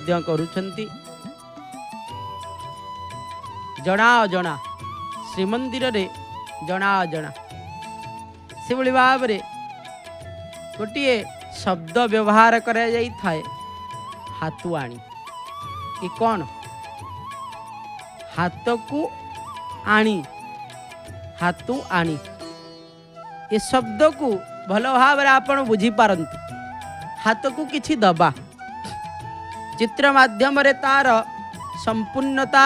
मध्य करुछंती। जना अजना श्रीमंदिर रे जना अजना से भली भाव रे गोटे शब्द व्यवहार करा जाई थाए हाथुआणी। ये कौन हाथ को आणी हाथू आणी ये शब्द को भल भाव आपण बुझी पारंतु। हाथ को किछि दबा चित्र माध्यम रे तार संपूर्णता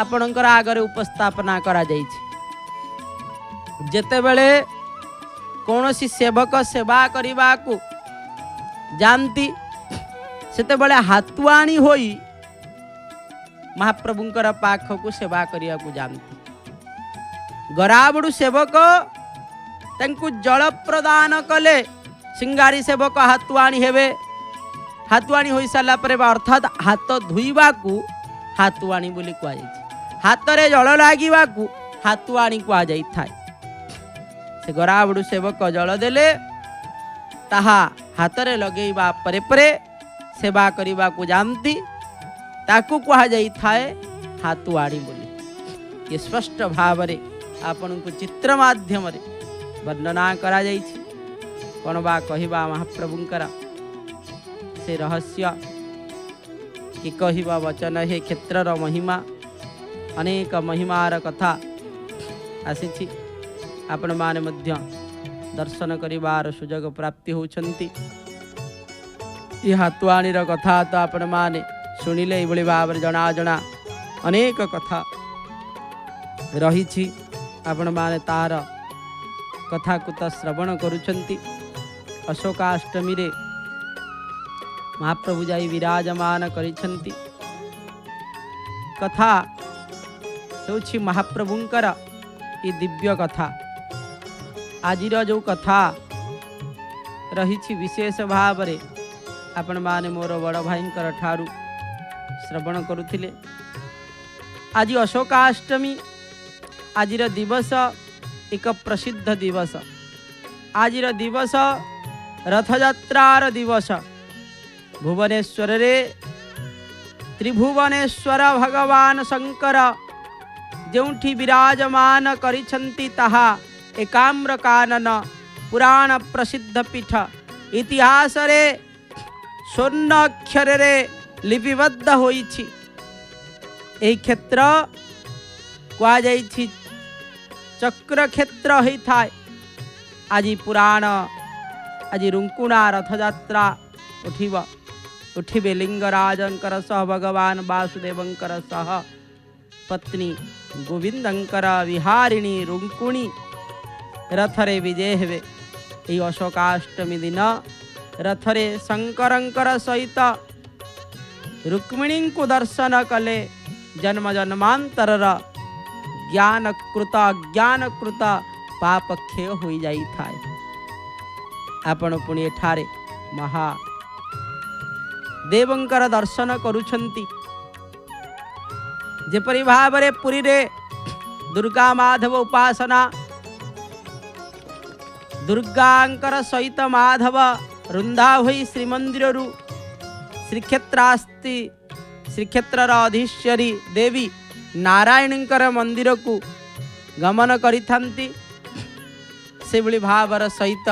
आपणकर आगरे उपस्थापना करा जाइछि। जेतेबेले कौनसी सेवक सेवा करने को जानती सेतेबेले हाथुआणी होई महाप्रभुंकर पाख को सेवा करिया को जानती। गराबड़ू सेवक तंकु जल प्रदान कले सिंगारी सेवक हाथुआणी हेबे। हाथुआणी होई साला परे अर्थात हाथ धुईबा को हाथुआणी बोली कुआ जाय। हाथ रे जल लागिबा को हाथुआणी कुआ जाय थाए। से गराबड़ू सेवक जल देले ताहा हाथ रे लगेइबा परे परे सेवा करिबा को जानती ताकू कुआ जाय थाए हाथुआणी बोली। ये स्पष्ट भाव रे आपन को चित्र माध्यम रे वर्णना करा जाइछि। कोन बा कहिबा महाप्रभुंकर से रहस्य कि कहिबा वचन हे क्षेत्रर महिमा अनेक महिमार कथा आसीछि। आपण माने मध्य दर्शन करिवार सुजोग प्राप्ति होउछंती। ये हाथुआणीर कथा तो आपण माने शुणिले एभली भाव जना जना अनेक कथा रही। आपण माने तार कथा को तो श्रवण करुछंती। अशोकाष्टमी रे महाप्रभु जाई विराजमान करिछंती। कथा होछि महाप्रभुंकर ये दिव्य कथा। आजिर जो कथा रही विशेष भाव रे आपण माने मोर बड़ भाईंकर ठारू श्रवण करुथिले। आज अशोकाष्टमी आजिर दिवस एक प्रसिद्ध दिवस। आजिर दिवस रथयात्रार दिवस। भुवनेश्वर रे त्रिभुवनेश्वर भगवान शंकर जोठी विराजमान करिछंती ताहा एकाम्र कानन पुराण प्रसिद्ध पीठ। इतिहास रे स्वर्ण अक्षर रे लिपिबद्ध होइछि। एही क्षेत्र कुआ जाइछि चक्र क्षेत्र होई थाए। आज पुराण आज रुंकुणा रथयात्रा उठिबे लिंगराजंकर सह भगवान वासुदेवंकर सह पत्नी गोविंदंकर विहारिणी रुंकुणी रथरे विजय हेबे। एही अशोकाष्टमी दिन रथरे शंकरंकर सहित रुक्मिणी को दर्शन कले जन्म जन्मांतरर ज्ञानकृत अज्ञानकृत पाप क्षय हो जाई थाए। आपण पुणी एठारे महा देवंकर दर्शन करुछंती। जेपरि भाव रे पुरी रे दुर्गा माधव उपासना दुर्गांकर सहित माधव रुंधा होई श्रीमंदिर रु श्रीक्षेत्रास्ति श्रीक्षेत्रर अधीश्वरी देवी नारायणींकर मंदिर को गमन करिथंती। से भली भावर सहित